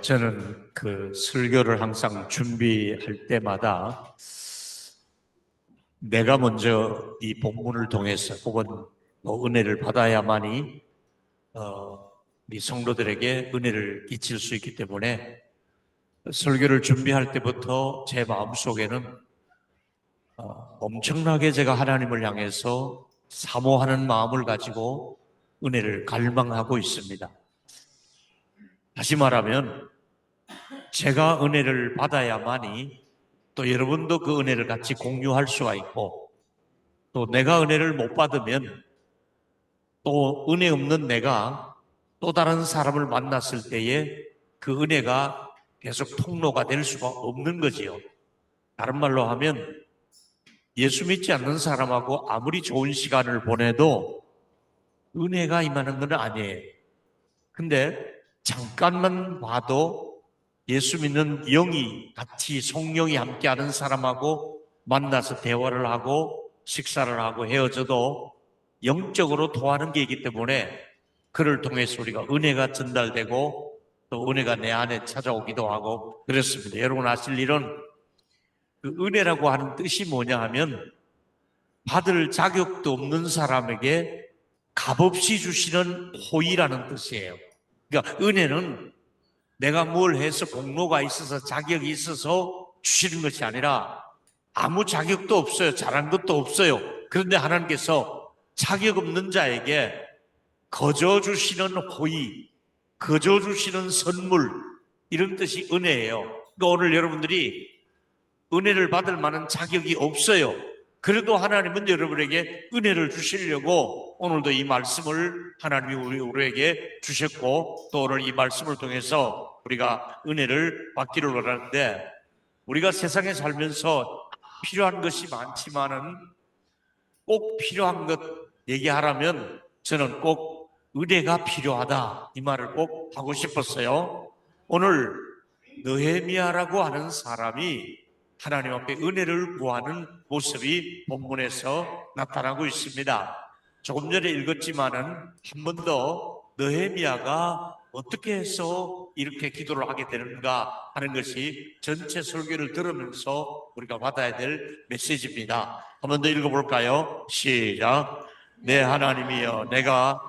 저는 그 설교를 항상 준비할 때마다 내가 먼저 이 본문을 통해서 혹은 은혜를 받아야만이 우리 성도들에게 은혜를 끼칠 수 있기 때문에 설교를 준비할 때부터 제 마음속에는 엄청나게 제가 하나님을 향해서 사모하는 마음을 가지고 은혜를 갈망하고 있습니다. 다시 말하면 제가 은혜를 받아야만이 또 여러분도 그 은혜를 같이 공유할 수가 있고, 또 내가 은혜를 못 받으면 또 은혜 없는 내가 또 다른 사람을 만났을 때에 그 은혜가 계속 통로가 될 수가 없는 거지요. 다른 말로 하면 예수 믿지 않는 사람하고 아무리 좋은 시간을 보내도 은혜가 임하는 건 아니에요. 근데 잠깐만 봐도 예수 믿는 영이 같이 성령이 함께하는 사람하고 만나서 대화를 하고 식사를 하고 헤어져도 영적으로 통하는 게 있기 때문에 그를 통해서 우리가 은혜가 전달되고 또 은혜가 내 안에 찾아오기도 하고 그렇습니다. 여러분 아실 일은 그 은혜라고 하는 뜻이 뭐냐 하면 받을 자격도 없는 사람에게 값없이 주시는 호의라는 뜻이에요. 그러니까 은혜는 내가 뭘 해서 공로가 있어서 자격이 있어서 주시는 것이 아니라 아무 자격도 없어요. 잘한 것도 없어요. 그런데 하나님께서 자격 없는 자에게 거저 주시는 호의, 거저 주시는 선물, 이런 뜻이 은혜예요. 그러니까 오늘 여러분들이 은혜를 받을 만한 자격이 없어요. 그래도 하나님은 여러분에게 은혜를 주시려고 오늘도 이 말씀을 하나님이 우리에게 주셨고 또 오늘 이 말씀을 통해서 우리가 은혜를 받기를 원하는데, 우리가 세상에 살면서 필요한 것이 많지만은 꼭 필요한 것 얘기하라면 저는 꼭 은혜가 필요하다, 이 말을 꼭 하고 싶었어요. 오늘 느헤미야라고 하는 사람이 하나님 앞에 은혜를 구하는 모습이 본문에서 나타나고 있습니다. 조금 전에 읽었지만은 한 번 더 느헤미야가 어떻게 해서 이렇게 기도를 하게 되는가 하는 것이 전체 설교를 들으면서 우리가 받아야 될 메시지입니다. 한 번 더 읽어볼까요? 시작. 네, 하나님이여, 내가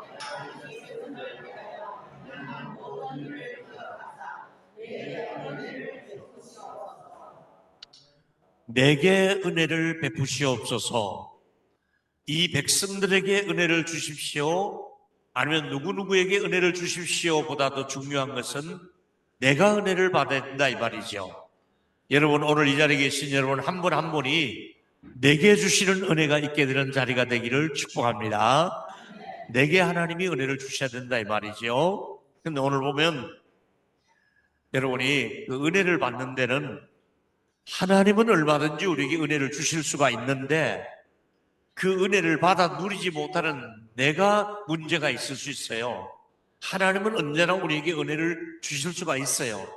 내게 은혜를 베푸시옵소서. 이 백성들에게 은혜를 주십시오, 아니면 누구누구에게 은혜를 주십시오 보다도 중요한 것은 내가 은혜를 받아야 된다, 이 말이죠. 여러분, 오늘 이 자리에 계신 여러분 한 분 한 분이 내게 주시는 은혜가 있게 되는 자리가 되기를 축복합니다. 내게 하나님이 은혜를 주셔야 된다, 이 말이죠. 근데 오늘 보면 여러분이 그 은혜를 받는 데는 하나님은 얼마든지 우리에게 은혜를 주실 수가 있는데 그 은혜를 받아 누리지 못하는 내가 문제가 있을 수 있어요. 하나님은 언제나 우리에게 은혜를 주실 수가 있어요.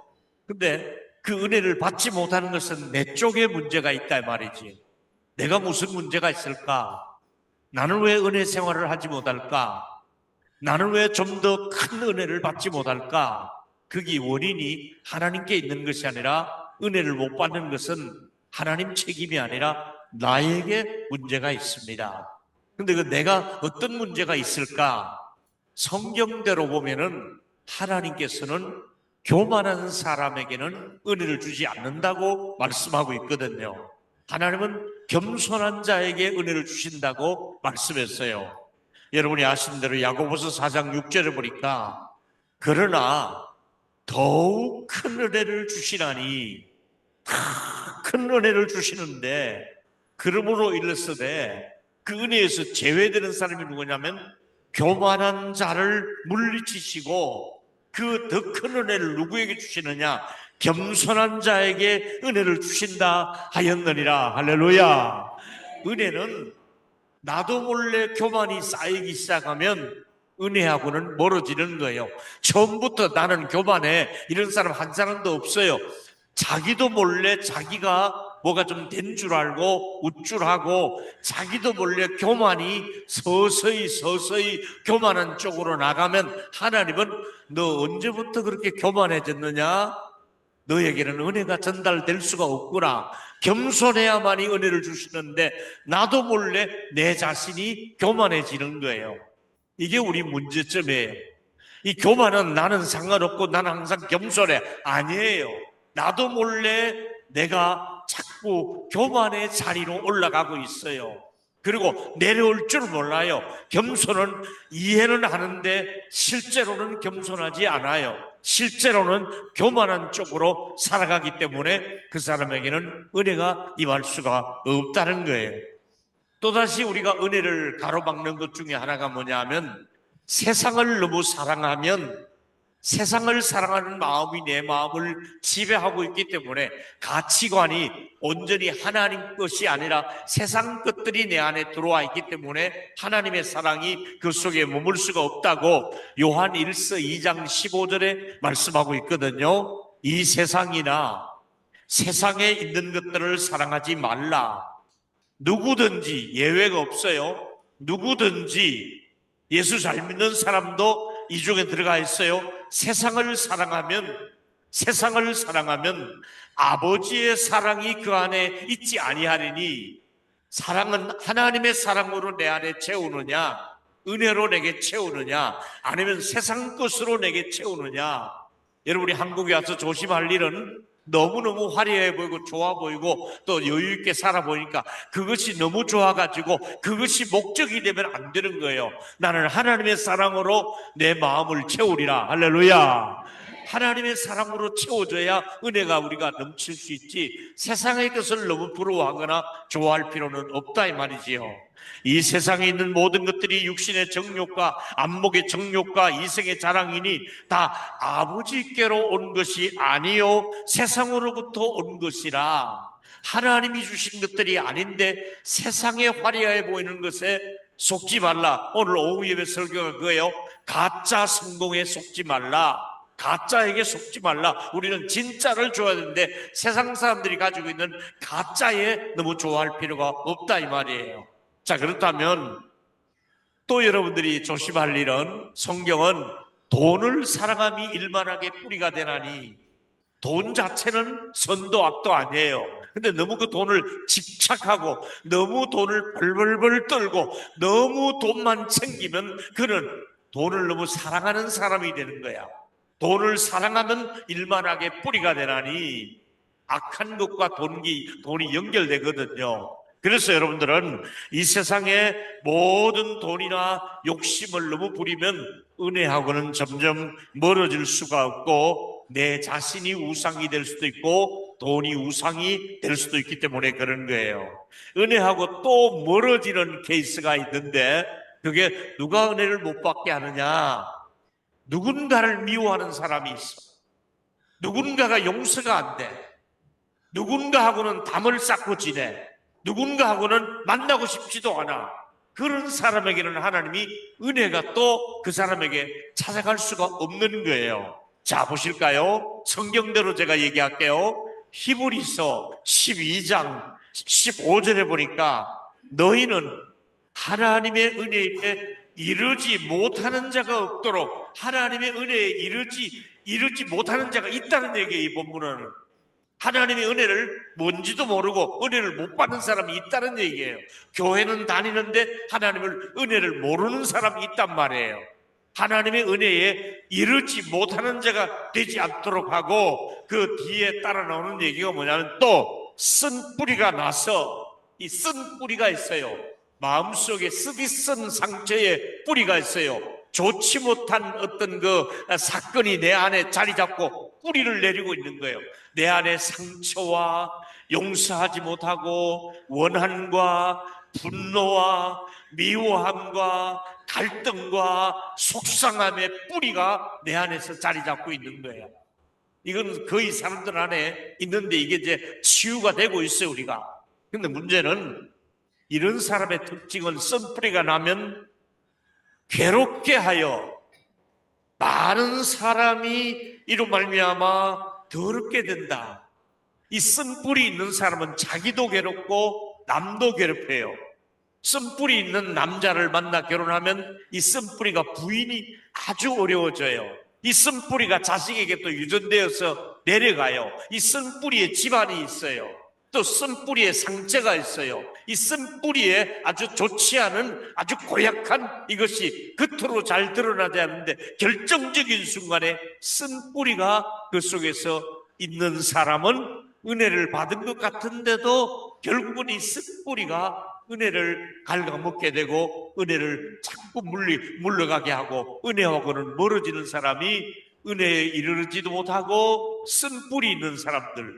근데 그 은혜를 받지 못하는 것은 내 쪽에 문제가 있다, 이 말이지. 내가 무슨 문제가 있을까? 나는 왜 은혜 생활을 하지 못할까? 나는 왜 좀 더 큰 은혜를 받지 못할까? 그게 원인이 하나님께 있는 것이 아니라, 은혜를 못 받는 것은 하나님 책임이 아니라 나에게 문제가 있습니다. 근데 그 내가 어떤 문제가 있을까? 성경대로 보면은 하나님께서는 교만한 사람에게는 은혜를 주지 않는다고 말씀하고 있거든요. 하나님은 겸손한 자에게 은혜를 주신다고 말씀했어요. 여러분이 아시는 대로 야고보서 4장 6절에 보니까 그러나 더욱 큰 은혜를 주시나니, 큰 은혜를 주시는데 그러므로 일렀으되 그 은혜에서 제외되는 사람이 누구냐면 교만한 자를 물리치시고 그 더 큰 은혜를 누구에게 주시느냐? 겸손한 자에게 은혜를 주신다 하였느니라. 할렐루야. 은혜는 나도 몰래 교만이 쌓이기 시작하면 은혜하고는 멀어지는 거예요. 처음부터 나는 교만해, 이런 사람 한 사람도 없어요. 자기도 몰래 자기가 뭐가 좀 된 줄 알고 우쭐하고 자기도 몰래 교만이 서서히 교만한 쪽으로 나가면 하나님은 너 언제부터 그렇게 교만해졌느냐? 너에게는 은혜가 전달될 수가 없구나. 겸손해야만이 은혜를 주시는데 나도 몰래 내 자신이 교만해지는 거예요. 이게 우리 문제점이에요. 이 교만은 나는 상관없고 나는 항상 겸손해. 아니에요. 나도 몰래 내가 자꾸 교만의 자리로 올라가고 있어요. 그리고 내려올 줄 몰라요. 겸손은 이해는 하는데 실제로는 겸손하지 않아요. 실제로는 교만한 쪽으로 살아가기 때문에 그 사람에게는 은혜가 임할 수가 없다는 거예요. 또다시 우리가 은혜를 가로막는 것 중에 하나가 뭐냐면 세상을 너무 사랑하면 세상을 사랑하는 마음이 내 마음을 지배하고 있기 때문에 가치관이 온전히 하나님 것이 아니라 세상 것들이 내 안에 들어와 있기 때문에 하나님의 사랑이 그 속에 머물 수가 없다고 요한 1서 2장 15절에 말씀하고 있거든요. 이 세상이나 세상에 있는 것들을 사랑하지 말라. 누구든지 예외가 없어요. 누구든지 예수 잘 믿는 사람도 이 중에 들어가 있어요. 세상을 사랑하면 아버지의 사랑이 그 안에 있지 아니하리니 사랑은 하나님의 사랑으로 내 안에 채우느냐 은혜로 내게 채우느냐 아니면 세상 것으로 내게 채우느냐. 여러분이 한국에 와서 조심할 일은 너무너무 화려해 보이고 좋아 보이고 또 여유 있게 살아 보이니까 그것이 너무 좋아가지고 그것이 목적이 되면 안 되는 거예요. 나는 하나님의 사랑으로 내 마음을 채우리라. 할렐루야. 하나님의 사랑으로 채워줘야 은혜가 우리가 넘칠 수 있지 세상의 것을 너무 부러워하거나 좋아할 필요는 없다 이 말이지요. 이 세상에 있는 모든 것들이 육신의 정욕과 안목의 정욕과 이생의 자랑이니 다 아버지께로 온 것이 아니요 세상으로부터 온 것이라. 하나님이 주신 것들이 아닌데 세상에 화려해 보이는 것에 속지 말라. 오늘 오후 예배 설교가 그거예요. 가짜 성공에 속지 말라. 가짜에게 속지 말라. 우리는 진짜를 줘야 되는데 세상 사람들이 가지고 있는 가짜에 너무 좋아할 필요가 없다 이 말이에요. 자, 그렇다면 또 여러분들이 조심할 일은 성경은 돈을 사랑함이 일만하게 뿌리가 되나니 돈 자체는 선도 악도 아니에요. 근데 너무 그 돈을 집착하고 너무 돈을 벌벌벌 떨고 너무 돈만 챙기면 그는 돈을 너무 사랑하는 사람이 되는 거야. 돈을 사랑하면 일만하게 뿌리가 되나니 악한 것과 돈이 연결되거든요. 그래서 여러분들은 이 세상의 모든 돈이나 욕심을 너무 부리면 은혜하고는 점점 멀어질 수가 없고 내 자신이 우상이 될 수도 있고 돈이 우상이 될 수도 있기 때문에 그런 거예요. 은혜하고 또 멀어지는 케이스가 있는데 그게 누가 은혜를 못 받게 하느냐? 누군가를 미워하는 사람이 있어. 누군가가 용서가 안 돼. 누군가하고는 담을 쌓고 지내. 누군가하고는 만나고 싶지도 않아. 그런 사람에게는 하나님이 은혜가 또 그 사람에게 찾아갈 수가 없는 거예요. 자, 보실까요? 성경대로 제가 얘기할게요. 히브리서 12장 15절에 보니까 너희는 하나님의 은혜에 이르지 못하는 자가 없도록 하나님의 은혜에 이르지 못하는 자가 있다는 얘기예요. 이 본문은 하나님의 은혜를 뭔지도 모르고 은혜를 못 받는 사람이 있다는 얘기예요. 교회는 다니는데 하나님을 은혜를 모르는 사람이 있단 말이에요. 하나님의 은혜에 이르지 못하는 자가 되지 않도록 하고 그 뒤에 따라 나오는 얘기가 뭐냐면 또 쓴 뿌리가 나서 이 쓴 뿌리가 있어요. 마음속에 습이 쓴 상처에 뿌리가 있어요. 좋지 못한 어떤 그 사건이 내 안에 자리 잡고 뿌리를 내리고 있는 거예요. 내 안에 상처와 용서하지 못하고 원한과 분노와 미워함과 갈등과 속상함의 뿌리가 내 안에서 자리 잡고 있는 거예요. 이건 거의 사람들 안에 있는데 이게 이제 치유가 되고 있어요, 우리가. 근데 문제는 이런 사람의 특징은 쓴뿌리가 나면 괴롭게 하여 많은 사람이 이로 말미암아 더럽게 된다. 이 쓴뿌리 있는 사람은 자기도 괴롭고 남도 괴롭혀요. 쓴뿌리 있는 남자를 만나 결혼하면 이 쓴뿌리가 부인이 아주 어려워져요. 이 쓴뿌리가 자식에게 또 유전되어서 내려가요. 이 쓴뿌리에 집안이 있어요. 또 쓴뿌리에 상처가 있어요. 이 쓴뿌리에 아주 좋지 않은 아주 고약한 이것이 겉으로 잘 드러나지 않는데 결정적인 순간에 쓴뿌리가 그 속에서 있는 사람은 은혜를 받은 것 같은데도 결국은 이 쓴뿌리가 은혜를 갉아먹게 되고 은혜를 자꾸 물러가게 하고 은혜하고는 멀어지는 사람이 은혜에 이르지도 못하고 쓴뿌리 있는 사람들,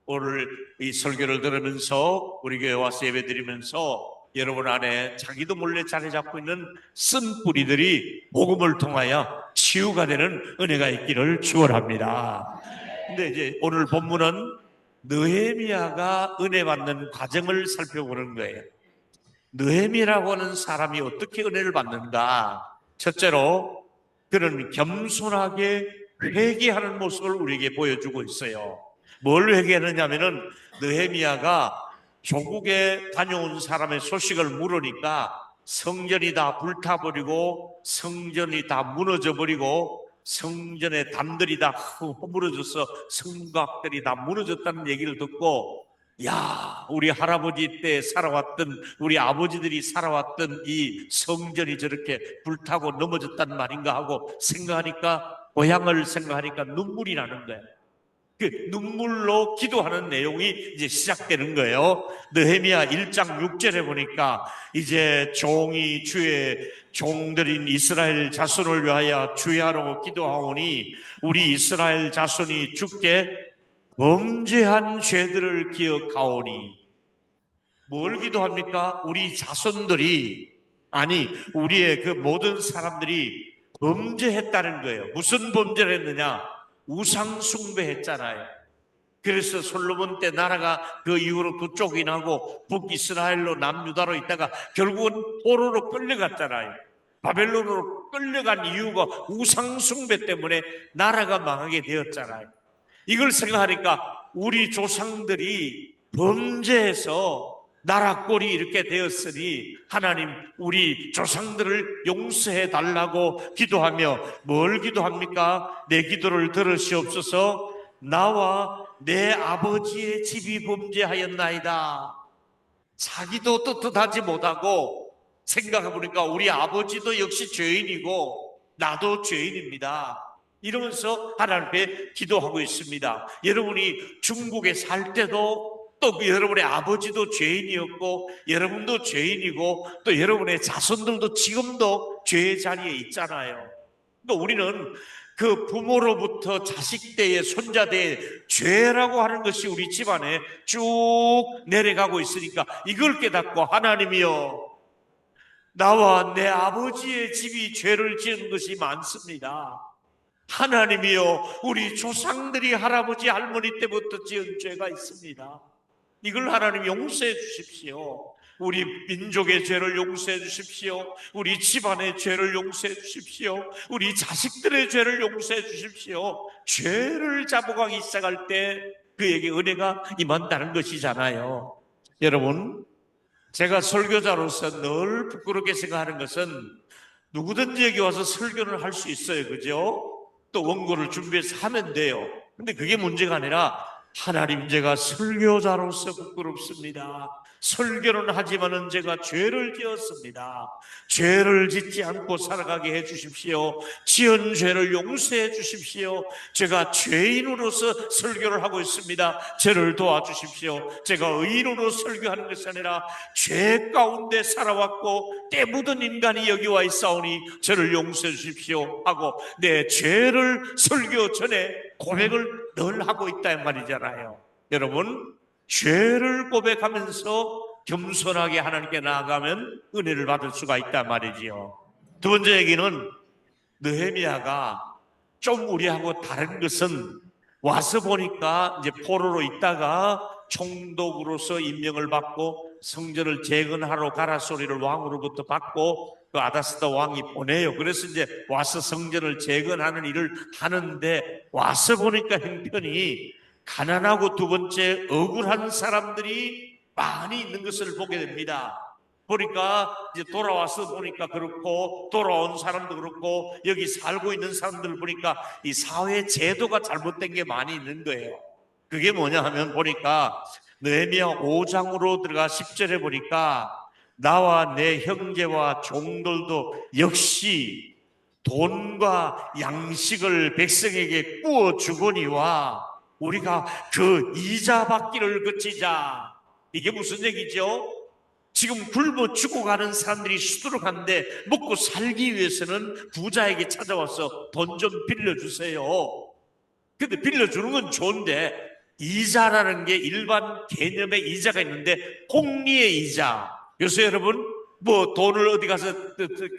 오늘 이 설교를 들으면서 우리 교회 와서 예배 드리면서 여러분 안에 자기도 몰래 자리 잡고 있는 쓴뿌리들이 복음을 통하여 치유가 되는 은혜가 있기를 축원합니다. 근데 이제 오늘 본문은 느헤미야가 은혜 받는 과정을 살펴보는 거예요. 느헤미야라고 하는 사람이 어떻게 은혜를 받는가? 첫째로 그는 겸손하게 회개하는 모습을 우리에게 보여주고 있어요. 뭘 회개하느냐면은 느헤미야가 조국에 다녀온 사람의 소식을 물으니까 성전이 다 불타버리고 성전이 다 무너져버리고 성전의 담들이 다 허물어져서 성곽들이 다 무너졌다는 얘기를 듣고, 야, 우리 할아버지 때 살아왔던, 우리 아버지들이 살아왔던 이 성전이 저렇게 불타고 넘어졌단 말인가 하고 생각하니까, 고향을 생각하니까 눈물이 나는 거예요. 그 눈물로 기도하는 내용이 이제 시작되는 거예요. 느헤미야 1장 6절에 보니까 이제 종이 주의 종들인 이스라엘 자손을 위하여 주야로 기도하오니 우리 이스라엘 자손이 주께 범죄한 죄들을 기억하오니. 뭘 기도합니까? 우리 자손들이, 아니 우리의 그 모든 사람들이 범죄했다는 거예요. 무슨 범죄를 했느냐? 우상 숭배했잖아요. 그래서 솔로몬 때 나라가 그 이후로 두 쪽이 나고 북이스라엘로 남유다로 있다가 결국은 포로로 끌려갔잖아요. 바벨론으로 끌려간 이유가 우상 숭배 때문에 나라가 망하게 되었잖아요. 이걸 생각하니까 우리 조상들이 범죄해서 나라 꼴이 이렇게 되었으니 하나님 우리 조상들을 용서해 달라고 기도하며 뭘 기도합니까? 내 기도를 들으시옵소서. 나와 내 아버지의 집이 범죄하였나이다. 자기도 떳떳하지 못하고 생각해보니까 우리 아버지도 역시 죄인이고 나도 죄인입니다. 이러면서 하나님 앞에 기도하고 있습니다. 여러분이 중국에 살 때도 또 여러분의 아버지도 죄인이었고 여러분도 죄인이고 또 여러분의 자손들도 지금도 죄의 자리에 있잖아요. 그러니까 우리는 그 부모로부터 자식대에 손자대에 죄라고 하는 것이 우리 집안에 쭉 내려가고 있으니까 이걸 깨닫고 하나님이여, 나와 내 아버지의 집이 죄를 지은 것이 많습니다. 하나님이여, 우리 조상들이 할아버지 할머니 때부터 지은 죄가 있습니다. 이걸 하나님 용서해 주십시오. 우리 민족의 죄를 용서해 주십시오. 우리 집안의 죄를 용서해 주십시오. 우리 자식들의 죄를 용서해 주십시오. 죄를 잡아가기 시작할 때 그에게 은혜가 임한다는 것이잖아요. 여러분, 제가 설교자로서 늘 부끄럽게 생각하는 것은 누구든지 여기 와서 설교를 할 수 있어요. 그죠? 또 원고를 준비해서 하면 돼요. 근데 그게 문제가 아니라 하나님, 제가 설교자로서 부끄럽습니다. 설교는 하지만은 제가 죄를 지었습니다. 죄를 짓지 않고 살아가게 해주십시오. 지은 죄를 용서해 주십시오. 제가 죄인으로서 설교를 하고 있습니다. 저를 도와주십시오. 제가 의인으로 설교하는 것이 아니라 죄 가운데 살아왔고 때 묻은 인간이 여기 와 있사오니 저를 용서해 주십시오 하고 내 죄를 설교 전에 고백을 늘 하고 있다는 말이잖아요. 여러분, 죄를 고백하면서 겸손하게 하나님께 나아가면 은혜를 받을 수가 있단 말이지요. 두 번째 얘기는 느헤미야가 좀 우리하고 다른 것은 와서 보니까 이제 포로로 있다가 총독으로서 임명을 받고 성전을 재건하러 가라 소리를 왕으로부터 받고 그 아다스다 왕이 보내요. 그래서 이제 와서 성전을 재건하는 일을 하는데 와서 보니까 형편이 가난하고 두 번째 억울한 사람들이 많이 있는 것을 보게 됩니다. 보니까 이제 돌아와서 보니까 그렇고, 돌아온 사람도 그렇고, 여기 살고 있는 사람들 보니까 이 사회 제도가 잘못된 게 많이 있는 거예요. 그게 뭐냐 하면 보니까 느헤미야 5장으로 들어가 10절에 보니까 나와 내 형제와 종들도 역시 돈과 양식을 백성에게 구워 주거니와 우리가 그 이자 받기를 그치자. 이게 무슨 얘기죠? 지금 굶어 죽어가는 사람들이 수두룩한데 먹고 살기 위해서는 부자에게 찾아와서 돈 좀 빌려주세요. 근데 빌려주는 건 좋은데 이자라는 게 일반 개념의 이자가 있는데 폭리의 이자. 요새 여러분 뭐 돈을 어디 가서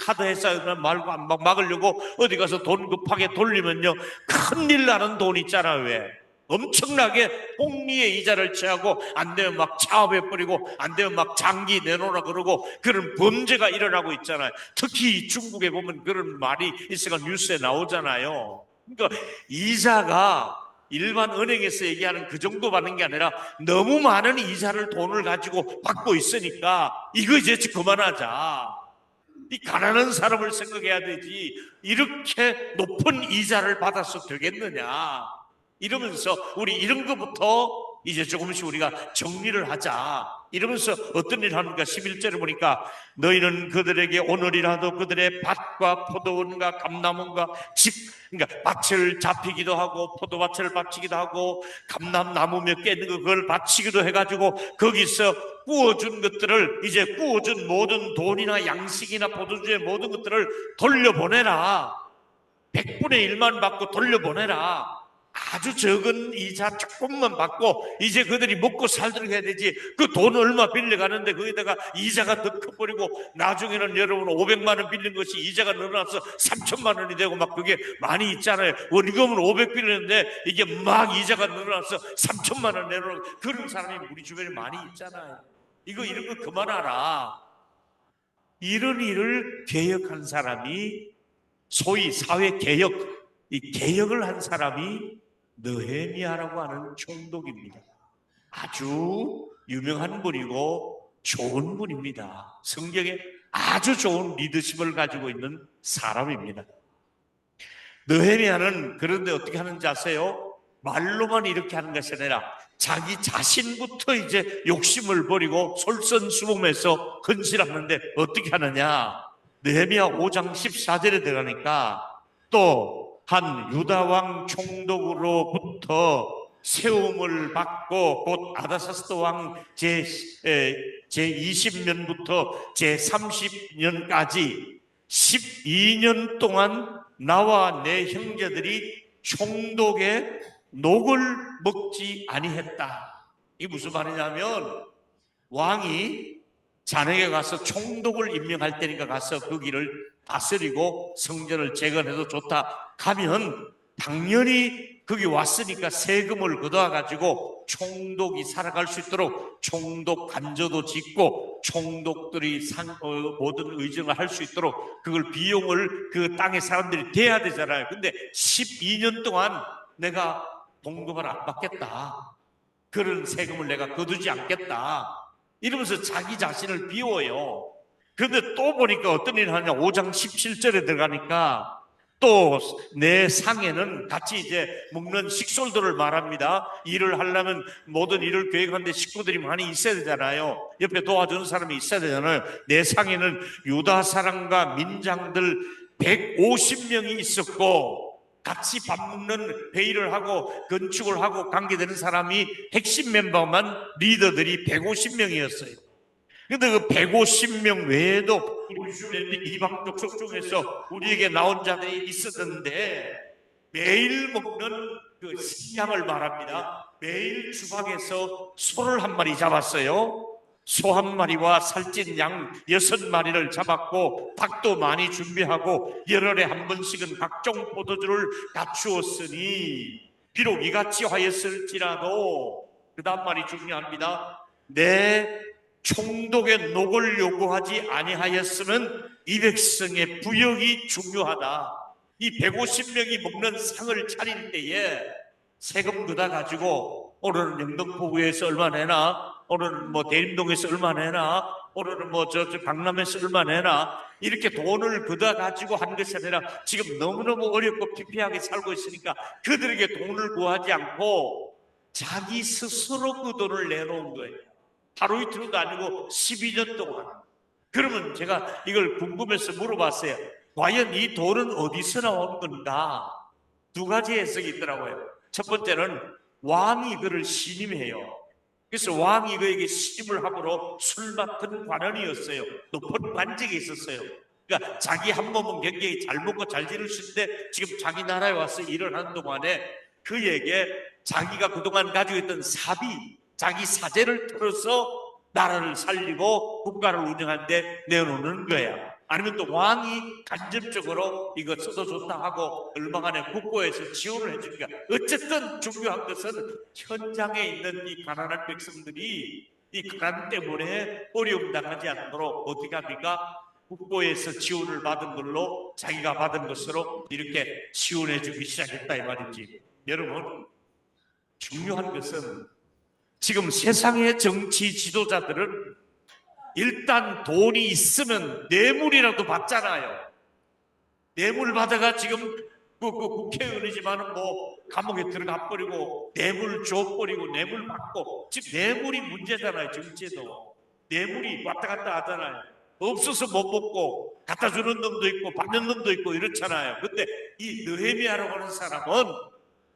카드 회사 말고 안 막으려고 어디 가서 돈 급하게 돌리면요 큰일 나는 돈 있잖아요. 왜? 엄청나게 폭리의 이자를 취하고 안 되면 막 차업해버리고 안 되면 막 장기 내놓으라 그러고 그런 범죄가 일어나고 있잖아요. 특히 중국에 보면 그런 말이 있어가 뉴스에 나오잖아요. 그러니까 이자가 일반 은행에서 얘기하는 그 정도 받는 게 아니라 너무 많은 이자를 돈을 가지고 받고 있으니까 이거 이제 그만하자. 이 가난한 사람을 생각해야 되지 이렇게 높은 이자를 받아서 되겠느냐 이러면서 우리 이런 것부터 이제 조금씩 우리가 정리를 하자 이러면서 어떤 일을 하는가 11절에 보니까 너희는 그들에게 오늘이라도 그들의 밭과 포도원과 감나무와 집 그러니까 밭을 잡히기도 하고 포도밭을 바치기도 하고 감람나무 몇 개 있는 거 그걸 바치기도 해가지고 거기서 구워준 것들을 이제 구워준 모든 돈이나 양식이나 포도주의 모든 것들을 돌려보내라. 100분의 1만 받고 돌려보내라. 아주 적은 이자 조금만 받고 이제 그들이 먹고 살도록 해야 되지. 그 돈 얼마 빌려가는데 거기다가 이자가 더 커버리고 나중에는 여러분 500만 원 빌린 것이 이자가 늘어나서 3천만 원이 되고 막 그게 많이 있잖아요. 원금은 500 빌렸는데 이게 막 이자가 늘어나서 3천만 원 내놓는 그런 사람이 우리 주변에 많이 있잖아요. 이런 거 그만하라. 이런 일을 개혁한 사람이 소위 사회 개혁, 이 개혁을 한 사람이 느헤미야라고 하는 총독입니다. 아주 유명한 분이고 좋은 분입니다. 성경에 아주 좋은 리더십을 가지고 있는 사람입니다. 느헤미야는 그런데 어떻게 하는지 아세요? 말로만 이렇게 하는 것이 아니라 자기 자신부터 이제 욕심을 버리고 솔선수범해서 헌신하는데 어떻게 하느냐? 느헤미야 5장 14절에 들어가니까 또 한 유다왕 총독으로부터 세움을 받고 곧 아다사스도 왕 제20년부터 제30년까지 12년 동안 나와 내 형제들이 총독의 녹을 먹지 아니했다. 이게 무슨 말이냐면 왕이 자네가 가서 총독을 임명할 테니까 가서 거기를 다스리고 성전을 재건해도 좋다 가면 당연히 거기 왔으니까 세금을 걷어와 가지고 총독이 살아갈 수 있도록 총독 관저도 짓고 총독들이 모든 의정을 할 수 있도록 그걸 비용을 그 땅의 사람들이 대야 되잖아요. 근데 12년 동안 내가 봉급을 안 받겠다. 그런 세금을 내가 거두지 않겠다. 이러면서 자기 자신을 비워요. 그런데 또 보니까 어떤 일을 하냐 5장 17절에 들어가니까 또 내 상에는 같이 이제 먹는 식솔들을 말합니다. 일을 하려면 모든 일을 계획하는데 식구들이 많이 있어야 되잖아요. 옆에 도와주는 사람이 있어야 되잖아요. 내 상에는 유다 사람과 민장들 150명이 있었고 같이 밥 먹는 회의를 하고 건축을 하고 관계되는 사람이 핵심 멤버만 리더들이 150명이었어요. 근데 그 150명 외에도 우리 주변에 이방 족속 중에서 우리에게 나온 자들이 있었는데 매일 먹는 그 식량을 말합니다. 매일 주방에서 소를 한 마리 잡았어요. 소 한 마리와 살찐 양 6마리를 잡았고 닭도 많이 준비하고 열흘에 한 번씩은 각종 포도주를 갖추었으니 비록 이같이 하였을지라도 그 다음 말이 중요합니다. 내 총독의 녹을 요구하지 아니하였으면 이 백성의 부역이 중요하다. 이 150명이 먹는 상을 차릴 때에 세금 그다 가지고 오늘은 영등포구에서 얼마 내나, 오늘은 뭐 대림동에서 얼마 내나, 오늘은 뭐 저 강남에서 얼마 내나, 이렇게 돈을 그다 가지고 한 것이 아니라 지금 너무너무 어렵고 피폐하게 살고 있으니까 그들에게 돈을 구하지 않고 자기 스스로 그 돈을 내놓은 거예요. 하루 이틀도 아니고 12년 동안. 그러면 제가 이걸 궁금해서 물어봤어요. 과연 이 돈은 어디서 나온 건가? 두 가지 해석이 있더라고요. 첫 번째는 왕이 그를 신임해요. 그래서 왕이 그에게 신임을 함으로 술 맡은 관원이었어요. 높은 관직에 있었어요. 그러니까 자기 한 몸은 굉장히 잘 먹고 잘 지낼 수 있는데 지금 자기 나라에 와서 일을 하는 동안에 그에게 자기가 그동안 가지고 있던 사비, 자기 사재를 털어서 나라를 살리고 국가를 운영하는데 내놓는 거야. 아니면 또 왕이 간접적으로 이거 써도 좋다 하고 얼마 안에 국고에서 지원을 해주니까, 어쨌든 중요한 것은 현장에 있는 이 가난한 백성들이 이 가난 때문에 어려움 당하지 않도록 어떻게 합니까? 국고에서 지원을 받은 걸로 자기가 받은 것으로 이렇게 지원해 주기 시작했다 이 말이지. 여러분, 중요한 것은 지금 세상의 정치 지도자들은 일단 돈이 있으면 뇌물이라도 받잖아요. 뇌물 받아가 지금 국회의원이지만은 뭐 감옥에 들어가 버리고 뇌물 줘버리고 뇌물 받고, 지금 뇌물이 문제잖아요. 정치에도 뇌물이 왔다 갔다 하잖아요. 없어서 못 먹고 갖다 주는 놈도 있고 받는 놈도 있고 이렇잖아요. 근데 이 느헤미야라고 하는 사람은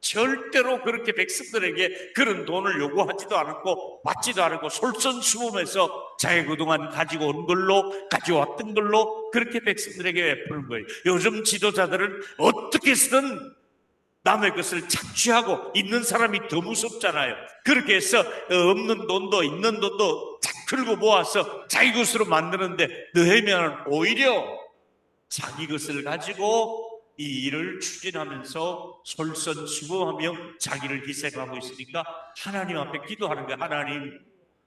절대로 그렇게 백성들에게 그런 돈을 요구하지도 않았고 받지도 않았고 솔선수범해서 자기 그동안 가지고 온 걸로, 가져왔던 걸로 그렇게 백성들에게 베푸는 거예요. 요즘 지도자들은 어떻게 해서든 남의 것을 착취하고 있는 사람이 더 무섭잖아요. 그렇게 해서 없는 돈도 있는 돈도 쫙 긁어 모아서 자기 것으로 만드는데, 느헤미야는 오히려 자기 것을 가지고 이 일을 추진하면서 솔선수범하며 자기를 희생하고 있으니까 하나님 앞에 기도하는 거예요. 하나님,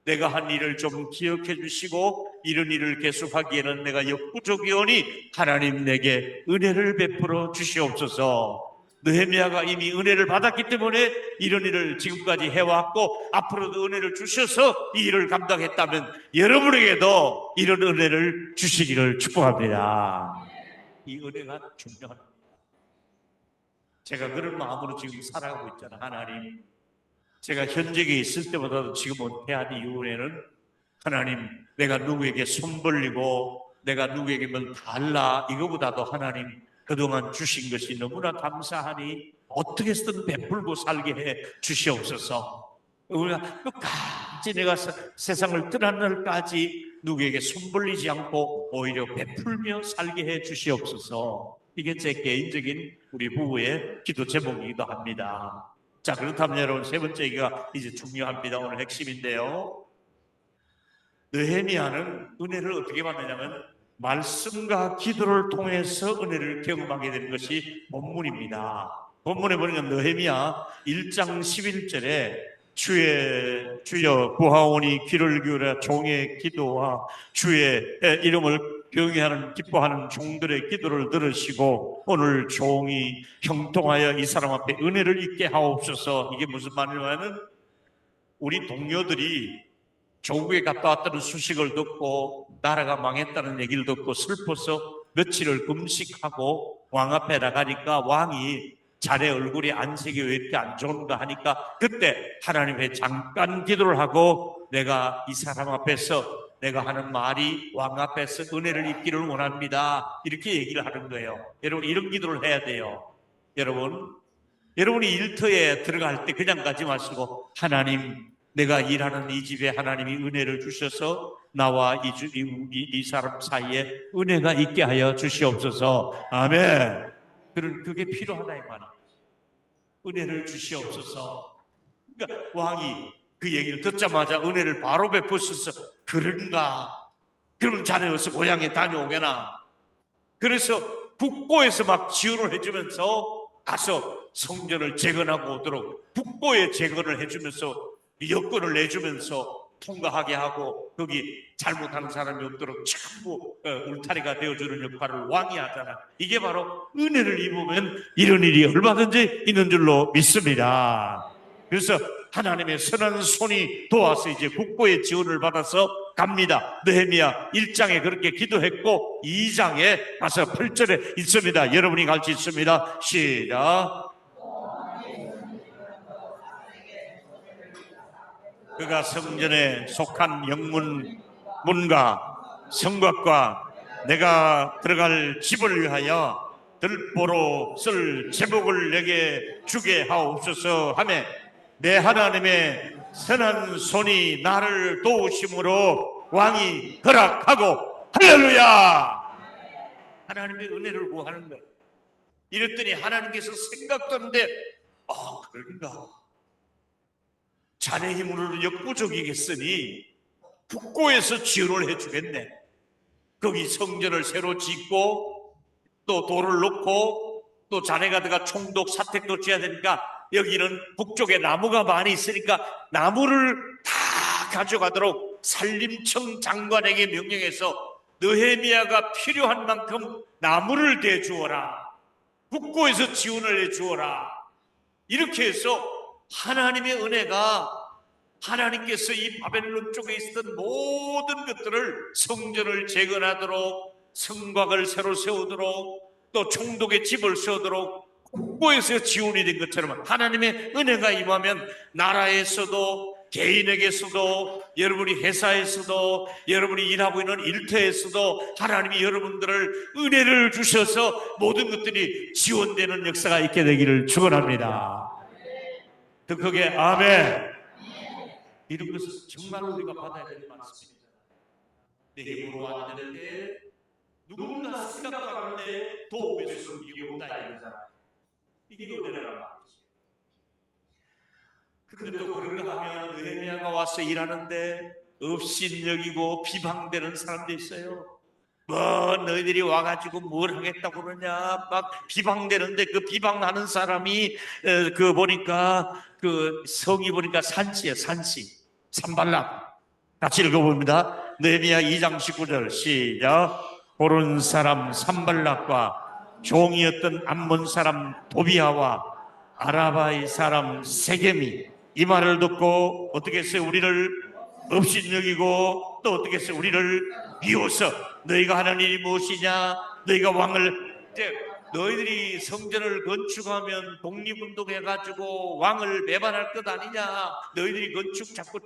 내가 한 일을 좀 기억해 주시고 이런 일을 계속하기에는 내가 역부족이오니 하나님 내게 은혜를 베풀어 주시옵소서. 느헤미야가 이미 은혜를 받았기 때문에 이런 일을 지금까지 해왔고 앞으로도 은혜를 주셔서 이 일을 감당했다면 여러분에게도 이런 은혜를 주시기를 축복합니다. 이 은혜가 중요합니다. 제가 그런 마음으로 지금 살아가고 있잖아요. 하나님, 제가 현직에 있을 때보다도 지금 은퇴한 이후에는 하나님, 내가 누구에게 손 벌리고 내가 누구에게 뭘 달라 이거보다도 하나님, 그동안 주신 것이 너무나 감사하니 어떻게 해서든 베풀고 살게 해 주시옵소서. 우리가 끝까지 내가 세상을 떠난 날까지 누구에게 손 벌리지 않고 오히려 베풀며 살게 해 주시옵소서. 이게 제 개인적인 우리 부부의 기도 제목이기도 합니다. 자, 그렇다면 여러분, 세 번째가 이제 중요합니다. 오늘 핵심인데요. 느헤미야는 은혜를 어떻게 받느냐면 말씀과 기도를 통해서 은혜를 경험하게 되는 것이 본문입니다. 본문에 보니까 느헤미야 1장 11절에 주여 구하오니 귀를 기울여 종의 기도와 주의 이름을 경외하는 기뻐하는 종들의 기도를 들으시고 오늘 종이 형통하여 이 사람 앞에 은혜를 있게 하옵소서. 이게 무슨 말이냐면 우리 동료들이 조국에 갔다 왔다는 소식을 듣고 나라가 망했다는 얘기를 듣고 슬퍼서 며칠을 금식하고 왕 앞에 나가니까 왕이 자네 얼굴이 안색이 왜 이렇게 안 좋은가 하니까 그때 하나님께 잠깐 기도를 하고 내가 이 사람 앞에서 내가 하는 말이 왕 앞에서 은혜를 입기를 원합니다. 이렇게 얘기를 하는 거예요. 여러분, 이런 기도를 해야 돼요. 여러분이 일터에 들어갈 때 그냥 가지 마시고 하나님, 내가 일하는 이 집에 하나님이 은혜를 주셔서 나와 이 사람 사이에 은혜가 있게 하여 주시옵소서. 아멘. 그게 필요하다 이 말이에요. 은혜를 주시옵소서. 그러니까 왕이 그 얘기를 듣자마자 은혜를 바로 베푸셔서 그런가? 그러면 자네 어서 고향에 다녀오게나. 그래서 국고에서 막 지원을 해주면서 가서 성전을 재건하고 오도록 국고에 재건을 해주면서 여건을 내주면서 통과하게 하고 거기 잘못하는 사람이 없도록 전부 울타리가 되어주는 역할을 왕이 하잖아. 이게 바로 은혜를 입으면 이런 일이 얼마든지 있는 줄로 믿습니다. 그래서 하나님의 선한 손이 도와서 이제 국고의 지원을 받아서 갑니다. 느헤미야 1장에 그렇게 기도했고 2장에 가서 8절에 있습니다. 여러분이 같이 있습니다. 시작. 그가 성전에 속한 영문 문과 성곽과 내가 들어갈 집을 위하여 들보로 쓸 제목을 내게 주게 하옵소서 하며 내 하나님의 선한 손이 나를 도우심으로 왕이 허락하고 할렐루야. 하나님의 은혜를 구하는 거예요. 이랬더니 하나님께서 생각도 없는데 그런가 자네 힘으로는 역부족이겠으니 국고에서 지원을 해주겠네. 거기 성전을 새로 짓고 또 돌을 놓고 또 자네가 들어가 총독 사택도 지어야 되니까 여기는 북쪽에 나무가 많이 있으니까 나무를 다 가져가도록 산림청 장관에게 명령해서 느헤미야가 필요한 만큼 나무를 대주어라. 국고에서 지원을 해주어라. 이렇게 해서 하나님의 은혜가 하나님께서 이 바벨론 쪽에 있었던 모든 것들을 성전을 재건하도록 성곽을 새로 세우도록 또 총독의 집을 세우도록 국고에서 지원이 된 것처럼 하나님의 은혜가 임하면 나라에서도 개인에게서도 여러분이 회사에서도 여러분이 일하고 있는 일터에서도 하나님이 여러분들을 은혜를 주셔서 모든 것들이 지원되는 역사가 있게 되기를 축원합니다. 더 크게 아멘. 이런 것은 정말 우리가 받아야 될 말씀입니다. 내 힘으로 안 되는데 누군가 생각하는데 도움의 손이 없다 이런 사람. 이게 은혜라는 말이죠. 그런데 또 그런가 하면 느헤미야가 와서 일하는데 업신여기고 비방되는 사람도 있어요. 뭐 너희들이 와가지고 뭘 하겠다고 그러냐 막 비방되는데 그 비방하는 사람이 그 보니까 그 성이 보니까 산씨예요. 산씨 산발락. 같이 읽어봅니다. 느헤미야 2장 19절 시작. 보른 사람 산발락과 종이었던 암몬 사람 도비아와 아라바의 사람 세겜이 이 말을 듣고 어떻게 했어요? 우리를 업신여기고 또 어떻게 했어요? 우리를 비워서 너희가 하는 일이 무엇이냐? 너희가 왕을 너희들이 성전을 건축하면 독립운동해가지고 왕을 배반할 것 아니냐? 너희들이 건축 자꾸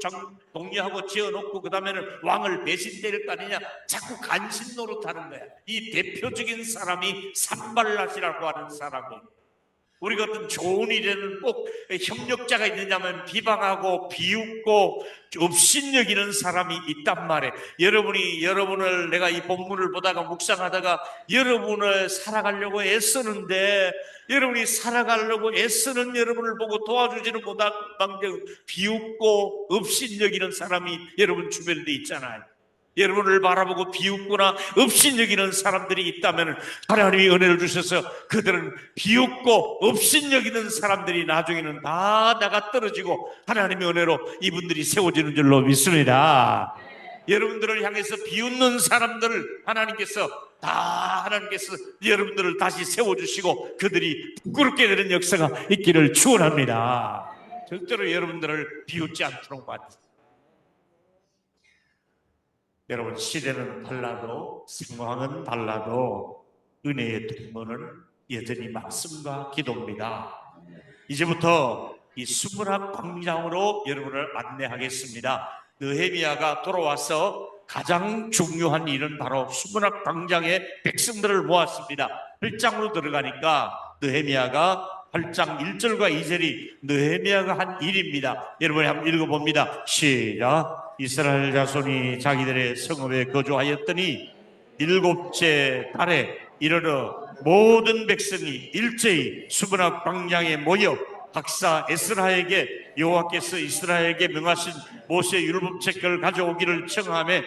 독려하고 지어놓고 그 다음에는 왕을 배신때릴 거 아니냐? 자꾸 간신 노릇하는 거야. 이 대표적인 사람이 산발랏이라고 하는 사람이에요. 우리 같은 좋은 일에는 꼭 협력자가 있느냐면 비방하고 비웃고 업신여기는 사람이 있단 말이에요. 여러분을 내가 이 본문을 보다가 묵상하다가 여러분을 살아가려고 애쓰는데 여러분이 살아가려고 애쓰는 여러분을 보고 도와주지는 못한 방정 비웃고 업신여기는 사람이 여러분 주변에 있잖아요. 여러분을 바라보고 비웃거나 업신여기는 사람들이 있다면 하나님이 은혜를 주셔서 그들은 비웃고 업신여기는 사람들이 나중에는 다 나가 떨어지고 하나님의 은혜로 이분들이 세워지는 줄로 믿습니다. 여러분들을 향해서 비웃는 사람들을 하나님께서 여러분들을 다시 세워주시고 그들이 부끄럽게 되는 역사가 있기를 축원합니다. 절대로 여러분들을 비웃지 않도록 말입니다. 여러분 시대는 달라도 상황은 달라도 은혜의 동문은 여전히 말씀과 기도입니다. 이제부터 이 수문학 광장으로 여러분을 안내하겠습니다. 느헤미야가 돌아와서 가장 중요한 일은 바로 수문학 광장에 백성들을 모았습니다. 8장으로 들어가니까 느헤미야가 8장 1절과 2절이 느헤미야가 한 일입니다. 여러분이 한번 읽어봅니다. 시작. 이스라엘 자손이 자기들의 성읍에 거주하였더니 7째 달에 이르러 모든 백성이 일제히 수문학 광장에 모여 박사 에스라에게 여호와께서 이스라엘에게 명하신 모세 율법책을 가져오기를 청하며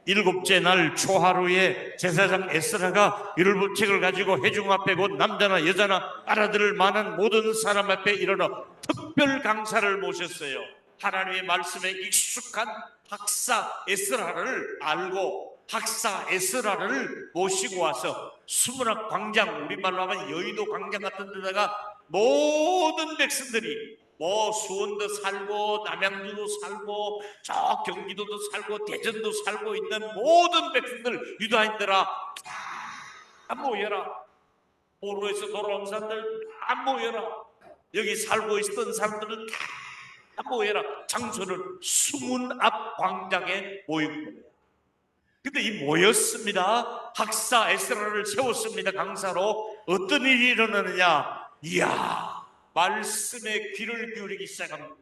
7째 날 초하루에 제사장 에스라가 율법책을 가지고 회중 앞에 곧 남자나 여자나 알아들을 만한 모든 사람 앞에 이르러 특별 강사를 모셨어요. 하나님의 말씀에 익숙한 학사 에스라를 알고 학사 에스라를 모시고 와서 수문학 광장, 우리말로 하면 여의도 광장 같은 데다가 모든 백성들이 수원도 살고 남양주도 살고 저 경기도도 살고 대전도 살고 있는 모든 백성들, 유다인들아 다 모여라. 포로에서 돌아온 사람들 다 모여라. 여기 살고 있었던 사람들은 다 모여라. 장소는 수문 앞 광장에 모인 거예요. 근데 이 모였습니다. 학사 에스라를 세웠습니다. 강사로. 어떤 일이 일어나느냐? 이야, 말씀에 귀를 기울이기 시작합니다.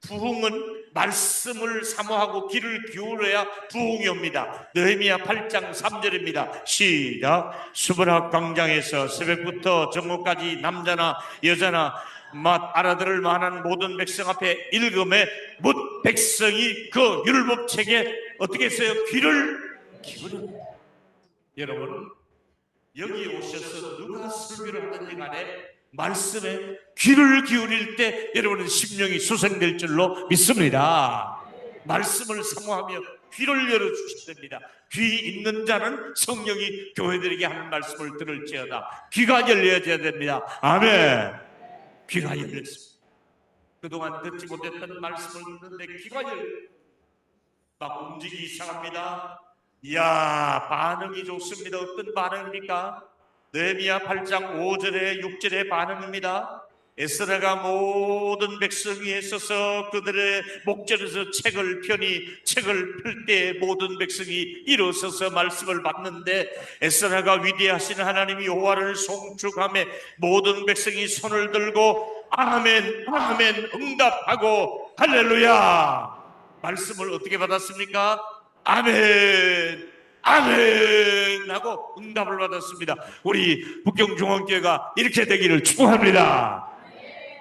부흥은 말씀을 사모하고 귀를 기울여야 부흥이 옵니다. 느헤미야 8장 3절입니다. 시작. 수문학 광장에서 새벽부터 정오까지 남자나 여자나 알아들을 만한 모든 백성 앞에 읽음에 못 백성이 그 율법책에 어떻게 했어요? 귀를 기울입니다. 여러분, 여기 오셔서 누가 설교를 하든지 간에 말씀에 귀를 기울일 때 여러분은 심령이 수생될 줄로 믿습니다. 말씀을 사모하며 귀를 열어주셔야 됩니다. 귀 있는 자는 성령이 교회들에게 하는 말씀을 들을지어다. 귀가 열려야 됩니다. 아멘. 귀가 열렸습니다. 그동안 듣지 못했던 말씀을 듣는데 귀가 막 움직이기 시작합니다. 이야, 반응이 좋습니다. 어떤 반응입니까? 느헤미야 8장 5절에 6절의 반응입니다. 에스라가 모든 백성 위에 서서 그들의 목전에서 책을 펼 때 모든 백성이 일어서서 말씀을 받는데 에스라가 위대하신 하나님 여호와를 송축하며 모든 백성이 손을 들고 아멘 아멘 응답하고 할렐루야. 말씀을 어떻게 받았습니까? 아멘 아멘 하고 응답을 받았습니다. 우리 북경중앙교회가 이렇게 되기를 축원합니다.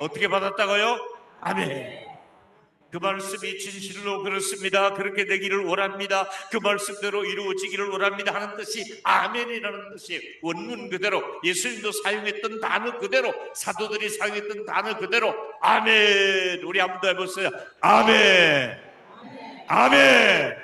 어떻게 받았다고요? 아멘. 그 말씀이 진실로 그렇습니다. 그렇게 되기를 원합니다. 그 말씀대로 이루어지기를 원합니다 하는 뜻이 아멘이라는 뜻이에요. 원문 그대로 예수님도 사용했던 단어 그대로, 사도들이 사용했던 단어 그대로 아멘. 우리 한번 더 해보세요. 아멘 아멘.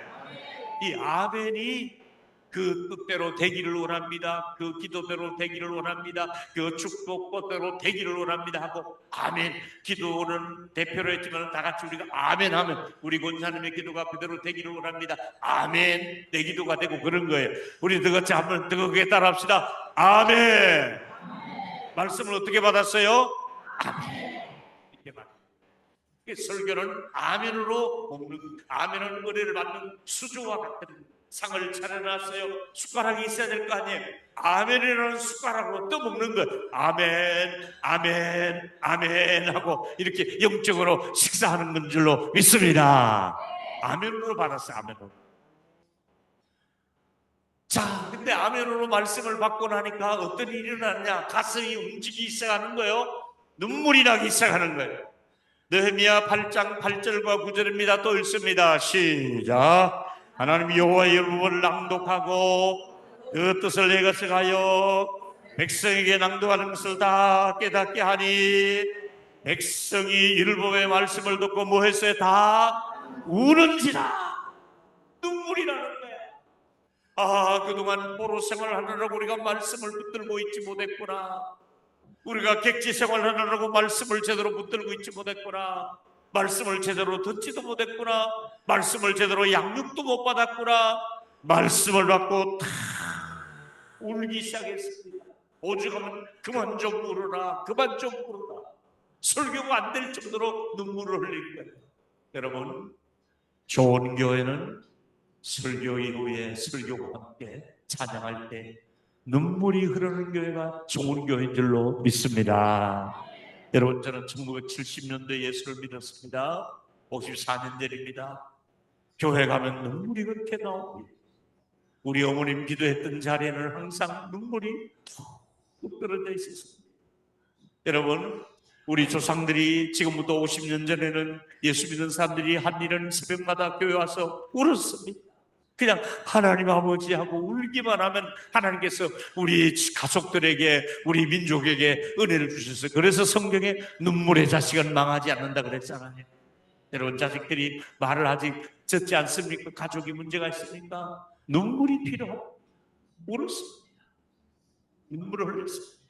이 아멘이 그 뜻대로 되기를 원합니다. 그 기도대로 되기를 원합니다. 그 축복대로 되기를 원합니다 하고 아멘. 기도는 대표로 했지만 다 같이 우리가 아멘 하면 우리 권사님의 기도가 그대로 되기를 원합니다. 아멘. 내 기도가 되고 그런 거예요. 우리 뜨겁게 한번 뜨겁게 따라합시다. 아멘. 말씀을 어떻게 받았어요? 아멘. 이렇게 받았어요. 설교는 아멘으로 먹는, 아멘은 은혜를 받는 수조와 같은 상을 차려놨어요. 숟가락이 있어야 될 거 아니에요. 아멘이라는 숟가락으로 떠먹는 거. 아멘 아멘 아멘 하고 이렇게 영적으로 식사하는 건 줄로 믿습니다. 아멘으로 받았어요. 아멘으로. 자, 근데 아멘으로 말씀을 받고 나니까 어떤 일이 일어났냐? 가슴이 움직이기 시작하는 거예요. 눈물이 나기 시작하는 거예요. 느헤미야 8장 8절과 9절입니다. 또 읽습니다. 시작. 하나님 여호와의 율법을 낭독하고 그 뜻을 내 것을 하여 백성에게 낭독하는 것을 다 깨닫게 하니 백성이 율법의 말씀을 듣고 뭐 했어요? 다 우는지라. 눈물이 나는 거야. 아, 그동안 포로 생활하느라고 우리가 말씀을 붙들고 있지 못했구나. 우리가 객지 생활하느라고 말씀을 제대로 붙들고 있지 못했구나. 말씀을 제대로 듣지도 못했구나. 말씀을 제대로 양육도 못 받았구나. 말씀을 받고 다 울기 시작했습니다. 오죽하면 그만 좀 울어라, 그만 좀 울어라. 설교가 안 될 정도로 눈물을 흘릴 거예요. 여러분, 좋은 교회는 설교 이후에 설교와 함께 찬양할 때 눈물이 흐르는 교회가 좋은 교회인 줄로 믿습니다. 여러분, 저는 1970년도에 예수를 믿었습니다. 54년 전입니다. 교회 가면 눈물이 그렇게 나옵니다. 우리 어머님 기도했던 자리에는 항상 눈물이 툭 떨어져 있었습니다. 여러분, 우리 조상들이 지금부터 50년 전에는 예수 믿는 사람들이 한 일은 새벽마다 교회 와서 울었습니다. 그냥 하나님 아버지하고 울기만 하면 하나님께서 우리 가족들에게, 우리 민족에게 은혜를 주셨어요. 그래서 성경에 눈물의 자식은 망하지 않는다 그랬잖아요. 여러분, 자식들이 말을 아직 듣지 않습니까? 가족이 문제가 있으니까 눈물이 필요하고 울었습니다. 눈물을 흘렸습니다.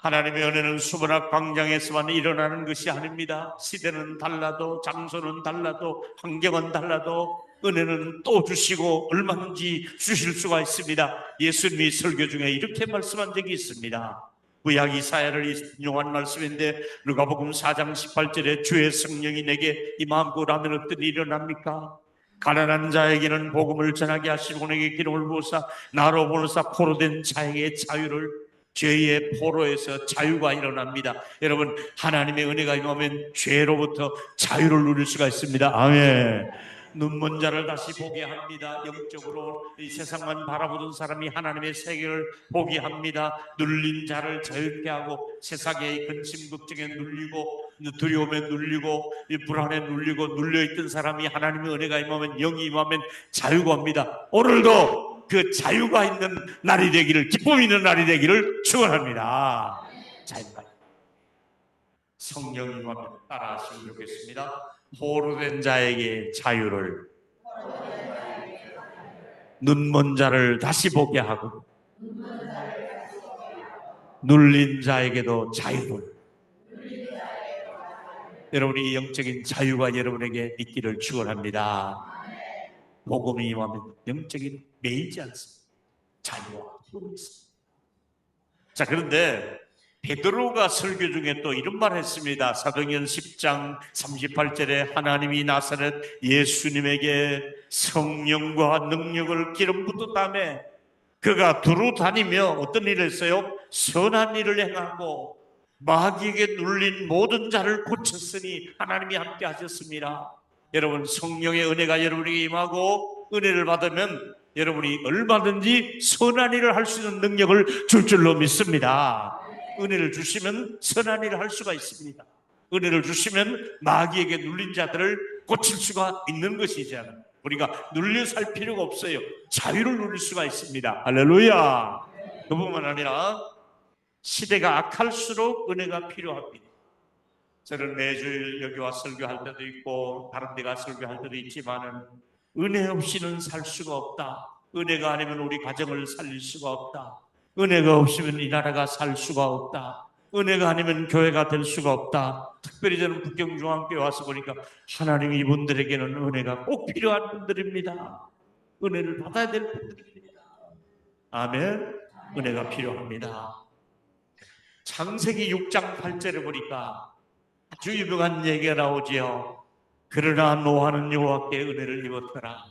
하나님의 은혜는 수문학 광장에서만 일어나는 것이 아닙니다. 시대는 달라도, 장소는 달라도, 환경은 달라도 은혜는 또 주시고 얼마든지 주실 수가 있습니다. 예수님이 설교 중에 이렇게 말씀한 적이 있습니다. 구약 이사야를 인용한 말씀인데, 누가복음 4장 18절에 주의 성령이 내게 임하고 라면 어떤 일이 일어납니까? 가난한 자에게는 복음을 전하게 하시고 내게 기름을 부으사 나로 보내사 포로된 자에게 자유를, 죄의 포로에서 자유가 일어납니다. 여러분, 하나님의 은혜가 임하면 죄로부터 자유를 누릴 수가 있습니다. 아멘. 눈먼 자를 다시 보게 합니다. 영적으로 이 세상만 바라보던 사람이 하나님의 세계를 보게 합니다. 눌린 자를 자유케 하고, 세상의 근심 걱정에 눌리고 두려움에 눌리고 불안에 눌리고 눌려있던 사람이 하나님의 은혜가 임하면, 영이 임하면 자유가 옵니다. 오늘도 그 자유가 있는 날이 되기를, 기쁨 있는 날이 되기를 축원합니다. 자유가, 성령이 임하면 따라하시면 좋겠습니다. 포로된 자에게 자유를, 눈먼 자를 다시 보게 하고, 눌린 자에게도 자유를. 여러분이 영적인 자유가 여러분에게 있기를 축원합니다. 복음이 임하면 영적인 매이지 않습니다. 자유와 기쁨이 있습니다. 자, 그런데 베드로가 설교 중에 또 이런 말을 했습니다. 사도행전 10장 38절에 하나님이 나사렛 예수님에게 성령과 능력을 기름 붓었다며 그가 두루 다니며 어떤 일을 했어요? 선한 일을 행하고 마귀에게 눌린 모든 자를 고쳤으니 하나님이 함께 하셨습니다. 여러분, 성령의 은혜가 여러분에게 임하고 은혜를 받으면 여러분이 얼마든지 선한 일을 할 수 있는 능력을 줄 줄로 믿습니다. 은혜를 주시면 선한 일을 할 수가 있습니다. 은혜를 주시면 마귀에게 눌린 자들을 고칠 수가 있는 것이잖아요. 우리가 눌려 살 필요가 없어요. 자유를 누릴 수가 있습니다. 할렐루야. 그뿐만 아니라 시대가 악할수록 은혜가 필요합니다. 저는 매주 여기 와 설교할 때도 있고 다른 데 가 설교할 때도 있지만은 은혜 없이는 살 수가 없다. 은혜가 아니면 우리 가정을 살릴 수가 없다. 은혜가 없으면 이 나라가 살 수가 없다. 은혜가 아니면 교회가 될 수가 없다. 특별히 저는 북경중앙교회 와서 보니까 하나님 이분들에게는 은혜가 꼭 필요한 분들입니다. 은혜를 받아야 될 분들입니다. 아멘. 은혜가 필요합니다. 창세기 6장 8절에 보니까 아주 유명한 얘기가 나오지요. 그러나 노아는 여호와께 은혜를 입었더라.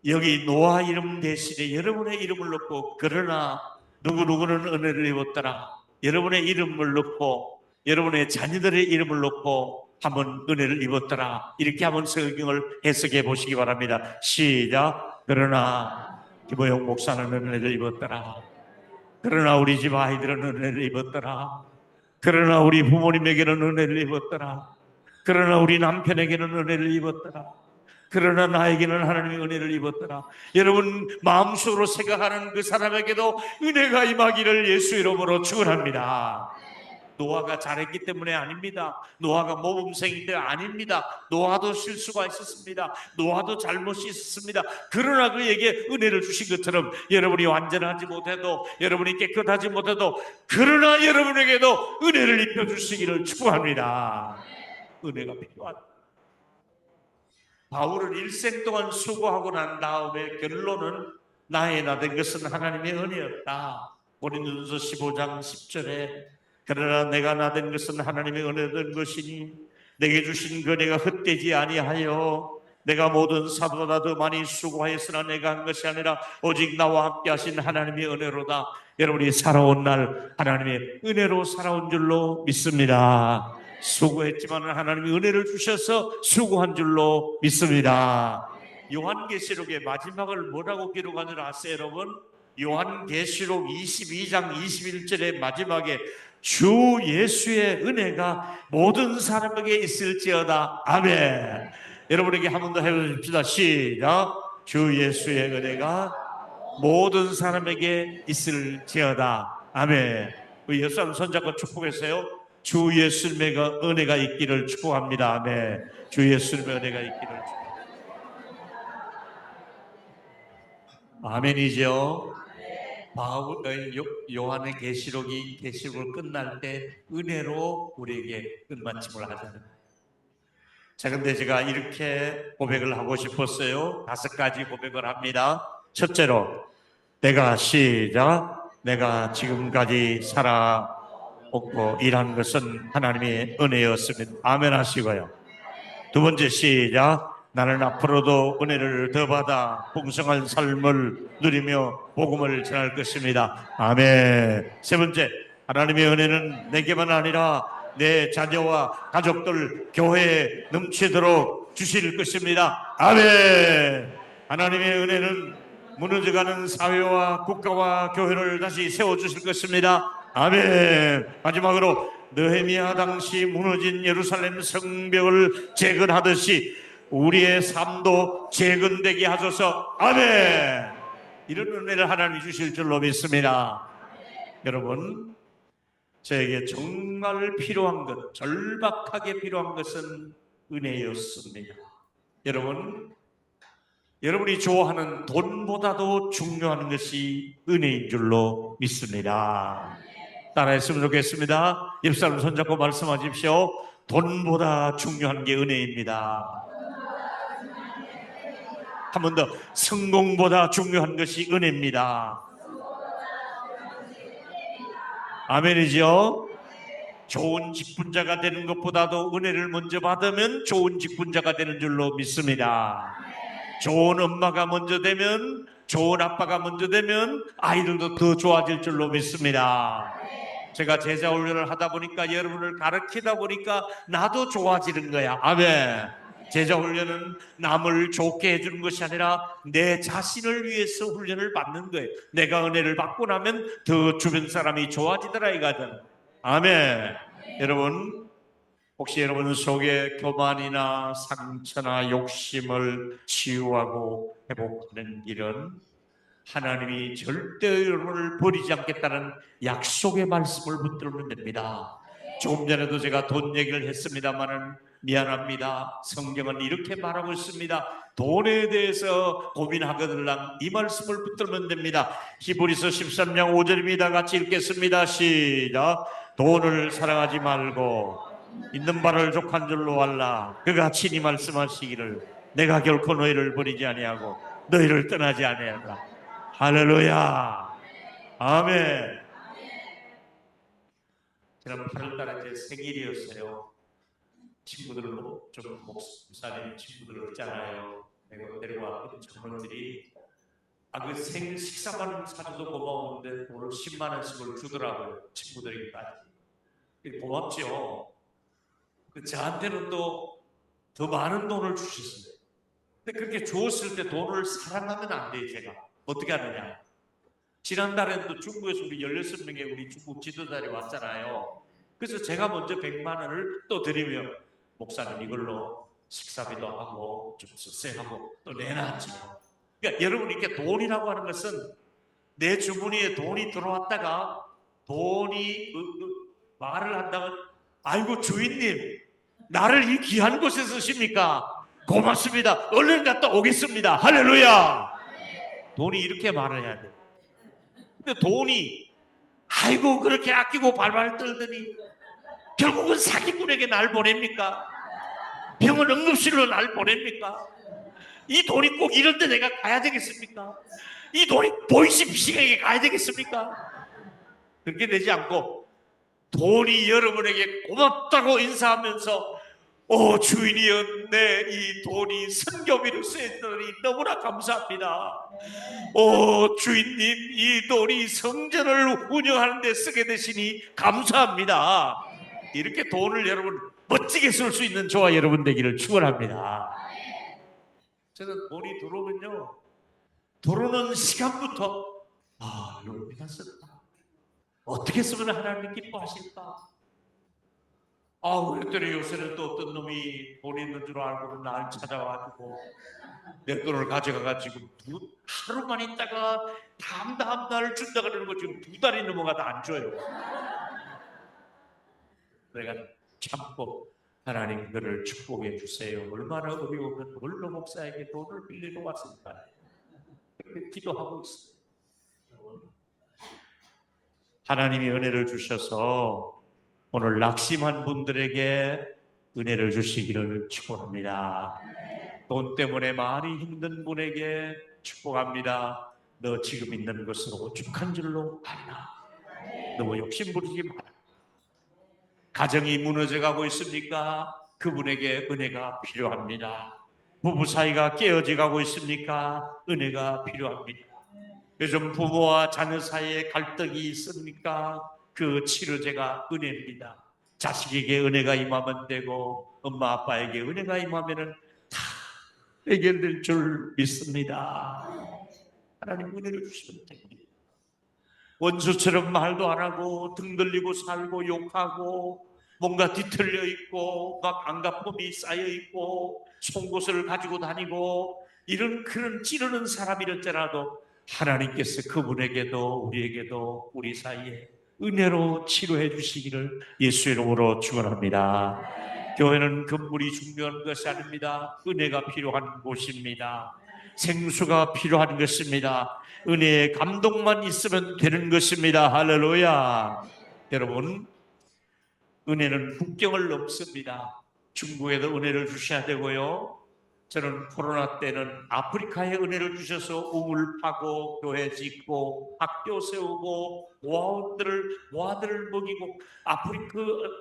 여기 노아 이름 대신에 여러분의 이름을 넣고 그러나 누구누구는 은혜를 입었더라. 여러분의 이름을 넣고 여러분의 자녀들의 이름을 넣고 한번 은혜를 입었더라. 이렇게 한번 성경을 해석해 보시기 바랍니다. 시작. 그러나 김호영 목사는 은혜를 입었더라. 그러나 우리 집 아이들은 은혜를 입었더라. 그러나 우리 부모님에게는 은혜를 입었더라. 그러나 우리 남편에게는 은혜를 입었더라. 그러나 나에게는 하나님의 은혜를 입었더라. 여러분 마음속으로 생각하는 그 사람에게도 은혜가 임하기를 예수 이름으로 축원합니다. 노아가 잘했기 때문에 아닙니다. 노아가 모범생인데 아닙니다. 노아도 실수가 있었습니다. 노아도 잘못이 있었습니다. 그러나 그에게 은혜를 주신 것처럼 여러분이 완전하지 못해도 여러분이 깨끗하지 못해도 그러나 여러분에게도 은혜를 입혀주시기를 축복합니다. 은혜가 필요하다. 바울은 일생 동안 수고하고 난 다음에 결론은 나의 나된 것은 하나님의 은혜였다. 고린도전서 15장 10절에 그러나 내가 나된 것은 하나님의 은혜된 것이니 내게 주신 그 은혜가 헛되지 아니하여 내가 모든 사도보다 더 많이 수고하였으나 내가 한 것이 아니라 오직 나와 함께 하신 하나님의 은혜로다. 여러분이 살아온 날 하나님의 은혜로 살아온 줄로 믿습니다. 수고했지만 하나님이 은혜를 주셔서 수고한 줄로 믿습니다. 요한계시록의 마지막을 뭐라고 기록한 줄 아세요 여러분? 요한계시록 22장 21절의 마지막에 주 예수의 은혜가 모든 사람에게 있을지어다. 아멘. 여러분에게 한 번 더 해보십시다. 시작. 주 예수의 은혜가 모든 사람에게 있을지어다. 아멘. 우리 예수 한번 손잡고 축복했어요. 주 예수님의 은혜가 있기를 축복합니다. 아멘. 주 예수님의 은혜가 있기를 축복합니다. 아멘이죠. 요한의 계시록을 끝날 때 은혜로 우리에게 끝마침을 하잖아요. 자, 근데 제가 이렇게 고백을 하고 싶었어요. 5가지 고백을 합니다. 첫째로, 내가 지금까지 살아오고 일한 것은 하나님의 은혜였습니다. 아멘 하시고요. 두 번째, 시작. 나는 앞으로도 은혜를 더 받아 풍성한 삶을 누리며 복음을 전할 것입니다. 아멘. 세 번째, 하나님의 은혜는 내게만 아니라 내 자녀와 가족들, 교회에 넘치도록 주실 것입니다. 아멘. 하나님의 은혜는 무너져가는 사회와 국가와 교회를 다시 세워주실 것입니다. 아멘. 마지막으로 느헤미야 당시 무너진 예루살렘 성벽을 재건하듯이 우리의 삶도 재건되게 하소서. 아멘. 이런 은혜를 하나님이 주실 줄로 믿습니다. 여러분, 저에게 정말 필요한 것, 절박하게 필요한 것은 은혜였습니다. 여러분이 좋아하는 돈보다도 중요한 것이 은혜인 줄로 믿습니다. 따라했으면 좋겠습니다. 옆 사람 손잡고 말씀하십시오. 돈보다 중요한 게 은혜입니다. 한 번 더, 성공보다 중요한 것이 은혜입니다. 아멘이죠? 좋은 직분자가 되는 것보다도 은혜를 먼저 받으면 좋은 직분자가 되는 줄로 믿습니다. 좋은 엄마가 먼저 되면, 좋은 아빠가 먼저 되면 아이들도 더 좋아질 줄로 믿습니다. 제가 제자 훈련을 하다 보니까, 여러분을 가르치다 보니까 나도 좋아지는 거야. 아멘. 제자 훈련은 남을 좋게 해주는 것이 아니라 내 자신을 위해서 훈련을 받는 거예요. 내가 은혜를 받고 나면 더 주변 사람이 좋아지더라 이거든. 아멘. 여러분, 혹시 여러분 속에 교만이나 상처나 욕심을 치유하고 회복하는 일은 하나님이 절대 여러분을 버리지 않겠다는 약속의 말씀을 붙들면 됩니다. 조금 전에도 제가 돈 얘기를 했습니다만은 미안합니다. 성경은 이렇게 말하고 있습니다. 돈에 대해서 고민하거들랑 이 말씀을 붙들면 됩니다. 히브리서 13장 5절입니다. 같이 읽겠습니다. 시작. 돈을 사랑하지 말고 있는 바를 족한 줄로 알라. 그가 친히 말씀하시기를 내가 결코 너희를 버리지 아니하고 너희를 떠나지 아니하라. 할렐루야. 아멘. 지난 8월달에 제 생일이었어요. 친구들로 좀 목사님 친구들 있잖아요. 내가 데려왔던 전원들이 그 생일 식사만 사줘도 고마운데 오늘 10만 원씩을 주더라고요. 친구들이까지. 고맙죠. 저한테는 또 더 많은 돈을 주셨어요. 근데 그렇게 주었을 때 돈을 사랑하면 안 돼요. 제가 어떻게 하느냐. 지난달에 또 중국에서 우리 16명의 우리 중국 지도자들이 왔잖아요. 그래서 제가 먼저 100만 원을 또 드리며 목사님 이걸로 식사비도 하고 좀 쓰세요 하고 또 내놨죠. 그러니까 여러분, 이렇게 돈이라고 하는 것은 내 주머니에 돈이 들어왔다가 돈이 말을 한다면 아이고 주인님 나를 이 귀한 곳에 쓰십니까? 고맙습니다. 얼른 갔다 오겠습니다. 할렐루야. 돈이 이렇게 말을 해야 돼. 근데 돈이 아이고 그렇게 아끼고 발발 떨더니 결국은 사기꾼에게 날 보냅니까? 병원 응급실로 날 보냅니까? 이 돈이 꼭 이럴 때 내가 가야 되겠습니까? 이 돈이 보이시피싱에게 가야 되겠습니까? 그렇게 되지 않고 돈이 여러분에게 고맙다고 인사하면서 주인이었네, 이 돈이 선교비로 쓰였더니 너무나 감사합니다. 주인님, 이 돈이 성전을 운영하는 데 쓰게 되시니 감사합니다. 이렇게 돈을 여러분 멋지게 쓸 수 있는 저와 여러분 되기를 축원합니다. 저는 돈이 들어오면요, 들어오는 시간부터 여기다 썼다. 어떻게 쓰면 하나님이 기뻐하실까? 그랬더니 요새는 또 어떤 놈이 돈 있는 줄 알고 날 찾아와가지고 내 돈을 가져가가지고 하루만 있다가 다음 날 준다 그러는 거 지금 2달이 넘어가도 안 줘요. 내가 참고 하나님 그를 축복해 주세요. 얼마나 어려우면 원로 목사에게 돈을 빌리러 왔을까? 그렇게 기도하고 있어요. 하나님이 은혜를 주셔서 오늘 낙심한 분들에게 은혜를 주시기를 축복합니다. 돈 때문에 많이 힘든 분에게 축복합니다. 너 지금 있는 것으로 오죽한 줄로 알라. 너 욕심 부리지 마라. 가정이 무너져가고 있습니까? 그분에게 은혜가 필요합니다. 부부 사이가 깨어져가고 있습니까? 은혜가 필요합니다. 요즘 부모와 자녀 사이에 갈등이 있습니까? 그 치료제가 은혜입니다. 자식에게 은혜가 임하면 되고 엄마 아빠에게 은혜가 임하면 다 해결될 줄 믿습니다. 하나님 은혜를 주시면 됩니다. 원수처럼 말도 안 하고 등 돌리고 살고 욕하고 뭔가 뒤틀려 있고 막 안가품이 쌓여 있고 송곳을 가지고 다니고 이런 그런 찌르는 사람이었더라도 하나님께서 그분에게도 우리에게도 우리 사이에 은혜로 치료해 주시기를 예수의 이름으로 축원합니다. 교회는 건물이 중요한 것이 아닙니다. 은혜가 필요한 곳입니다. 생수가 필요한 것입니다. 은혜의 감동만 있으면 되는 것입니다. 할렐루야. 여러분, 은혜는 국경을 넘습니다. 중국에도 은혜를 주셔야 되고요. 저는 코로나 때는 아프리카에 은혜를 주셔서 우물 파고 교회 짓고 학교 세우고 모아들을 먹이고 아프리카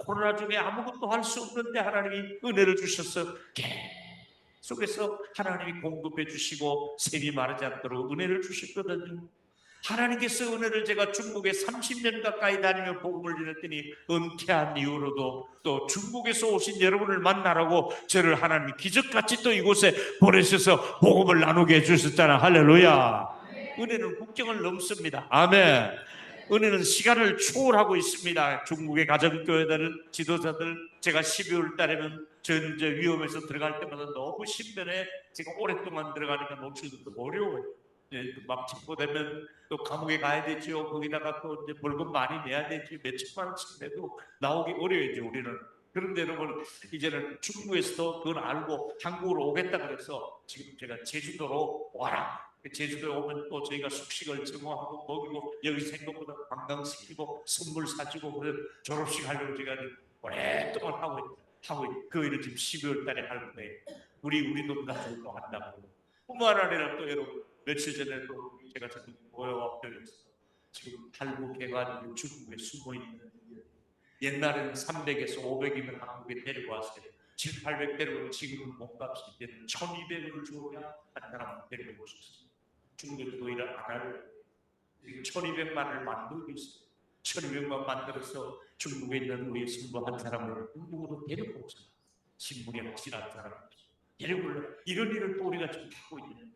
코로나 중에 아무것도 할 수 없는데 하나님이 은혜를 주셔서 계속해서 하나님이 공급해 주시고 샘이 마르지 않도록 은혜를 주셨거든요. 하나님께서 은혜를 제가 중국에 30년 가까이 다니며 복음을 전했더니 은퇴한 이후로도 또 중국에서 오신 여러분을 만나라고 저를 하나님이 기적같이 또 이곳에 보내셔서 복음을 나누게 해주셨잖아. 할렐루야. 은혜는 국경을 넘습니다. 아멘. 은혜는 시간을 초월하고 있습니다. 중국의 가정교회들은 지도자들 제가 12월 달에는 전제 위험에서 들어갈 때마다 너무 신변에 제가 오랫동안 들어가니까 노출도 어려워요. 막 집고되면 또 감옥에 가야 되죠. 거기다가 또 이제 벌금 많이 내야 되지. 몇천만 원씩 내도 나오기 어려워요. 우리는. 그런데 여러분 이제는 중국에서도 그걸 알고 한국으로 오겠다 그래서 지금 제가 제주도로 와라. 제주도에 오면 또 저희가 숙식을 제공하고 먹이고 여기 생각보다 관광시키고 선물 사주고 그래서 졸업식 하려고 제가 오랫동안 하고 그 일을 지금 12월 달에 할 거예요. 우리 돈 가지고 또 한다고. 뿐만 아니라 또 여러분 며칠 전에 또 제가 지금 모여왔더니 지금 탈북해가지고 중국에 숨어있는 옛날에는 300에서 500이면 한국에 데리고 왔어요. 7, 800 데리고 지금은 몸값이 이제는 1200을 줘야 한 사람 데리고 오셨어요. 중국에서 그 일을 안 하려고 지금 1200만 원을 만들고 있어요. 1200만 만들어서 중국에 있는 우리 신부 한 사람을 한국으로 데리고 오잖아. 신분이 확실한 사람 데리고 이런 일을 또 우리가 지금 하고 있는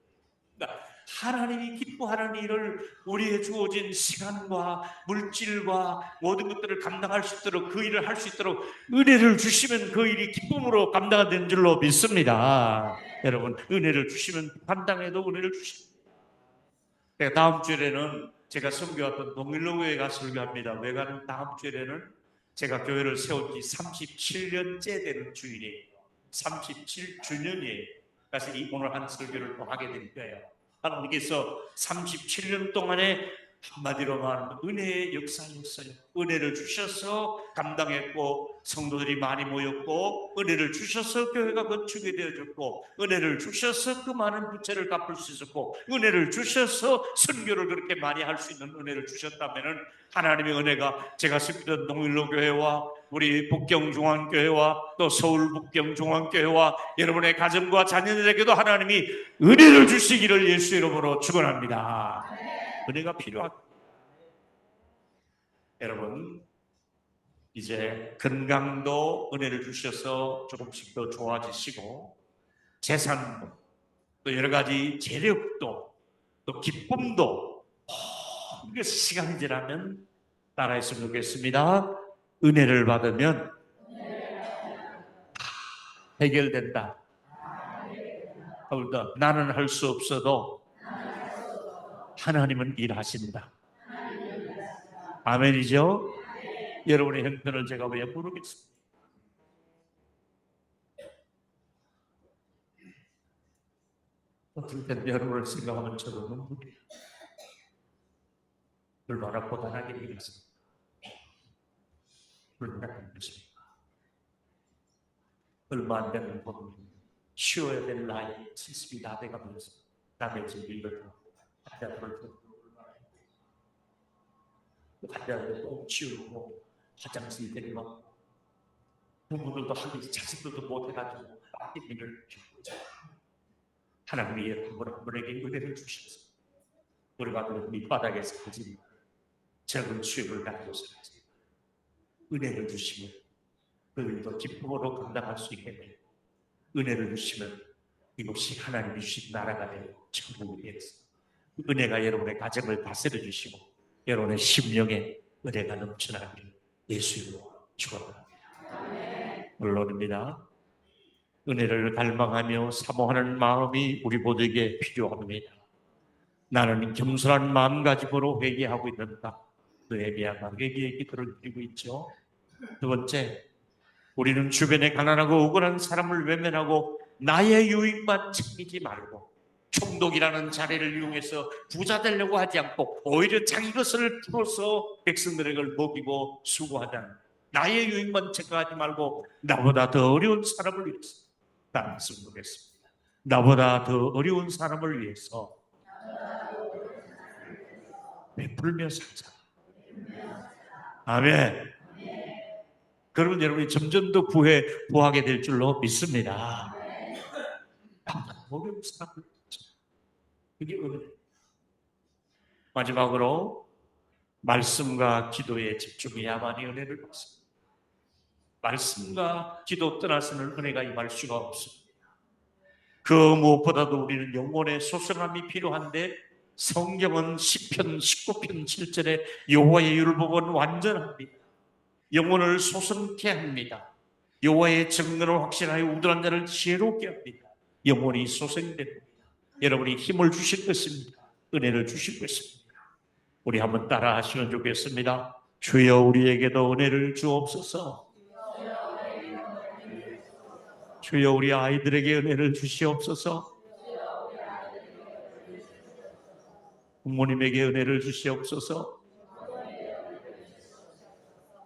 그러니까 하나님이 기뻐하는 일을 우리의 주어진 시간과 물질과 모든 것들을 감당할 수 있도록 그 일을 할 수 있도록 은혜를 주시면 그 일이 기쁨으로 감당되는 줄로 믿습니다. 여러분 은혜를 주시면 감당해도 은혜를 주십니다. 다음 주에는 제가 선교했던 동일로교회에 가서 설교합니다. 왜 가는 다음 주에는 제가 교회를 세운 지 37년째 되는 주일이에요. 37주년이에요. 그래서 오늘 한 설교를 또 하게 될 거예요. 하나님께서 37년 동안에 한마디로 말하면 은혜의 역사였어요. 은혜를 주셔서 감당했고 성도들이 많이 모였고 은혜를 주셔서 교회가 건축이 되어졌고 은혜를 주셔서 그 많은 부채를 갚을 수 있었고 은혜를 주셔서 선교를 그렇게 많이 할 수 있는 은혜를 주셨다면 하나님의 은혜가 제가 섬기던 동일로교회와 우리 북경중앙교회와 또 서울 북경중앙교회와 여러분의 가정과 자녀들에게도 하나님이 은혜를 주시기를 예수 이름으로 축원합니다. 은혜가 필요합니다. 여러분 이제 건강도 은혜를 주셔서 조금씩 더 좋아지시고 재산도 또 여러 가지 재력도 또 기쁨도 이게 시간이 지나면 따라했으면 좋겠습니다. 은혜를 받으면 해결된다. 나는 할 수 없어도 하나님은 일하신다. 아멘이죠? 여러분의 형편을 제가 왜 모르겠습니다. 어떨 땐 여러분을 생각하면 저도 눈물이 얼마나 고단하게 일했습니까? 얼마나 힘들습니까? 얼마 안 되는 분 쉬어야 될 나이 70이 다 돼가면서 남의 집 일을 하고 환자들 꼭 치우고 화장실 데리고 부부들도 하기 자식들도 못해가지고 일을 주고 하나님이 한 분 한 분에게 은혜를 주셔서 우리가 밑바닥에 살지 적은 수입을 가지고 살지 은혜를 주시면 그 일도 기쁨으로 감당할 수 있겠네요. 은혜를 주시면 이곳이 하나님이 주신 나라가 되고 천국이 되어서 은혜가 여러분의 가정을 다스려 주시고 여러분의 심령에 은혜가 넘쳐나기를 예수 이름으로 축원합니다. 물론입니다. 은혜를 갈망하며 사모하는 마음이 우리 모두에게 필요합니다. 나는 겸손한 마음가짐으로 회개하고 있는가? 너에 대한 회개의 기도를 드리고 있죠. 두 번째, 우리는 주변에 가난하고 억울한 사람을 외면하고 나의 유익만 챙기지 말고 총독이라는 자리를 이용해서 부자 되려고 하지 않고 오히려 자기 것을 풀어서 백성들에게 먹이고 수고하자는 나의 유익만 생각하지 말고 나보다 더 어려운 사람을 위해서 말씀 보겠습니다. 나보다 더 어려운 사람을 위해서 베풀며 살자. 아멘. 그러면 여러분이 점점 더 부하게 될 줄로 믿습니다. 어려운 사람을 위해서. 그게 은혜. 마지막으로 말씀과 기도에 집중해야만이 은혜를 받습니다. 말씀과 기도 떠나서는 은혜가 임할 수가 없습니다. 그 무엇보다도 우리는 영혼의 소성함이 필요한데 성경은 시편 19편 7절에 여호와의 율법은 완전합니다. 영혼을 소성케 합니다. 여호와의 정론을 확신하여 우둔한 자를 지혜롭게 합니다. 영혼이 소생됩니다. 여러분이 힘을 주실 것입니다. 은혜를 주실 것입니다. 우리 한번 따라 하시면 좋겠습니다. 주여 우리에게도 은혜를 주옵소서. 주여 우리 아이들에게 은혜를 주시옵소서. 부모님에게 은혜를 주시옵소서.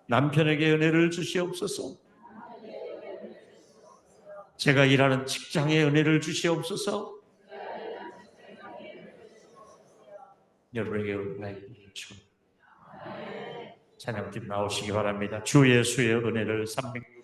남편에게 은혜를 주시옵소서. 제가 일하는 직장에 은혜를 주시옵소서. 여러분에게 은혜를 주옵소서. 찬양팀 나오시기 바랍니다. 주 예수의 은혜를 300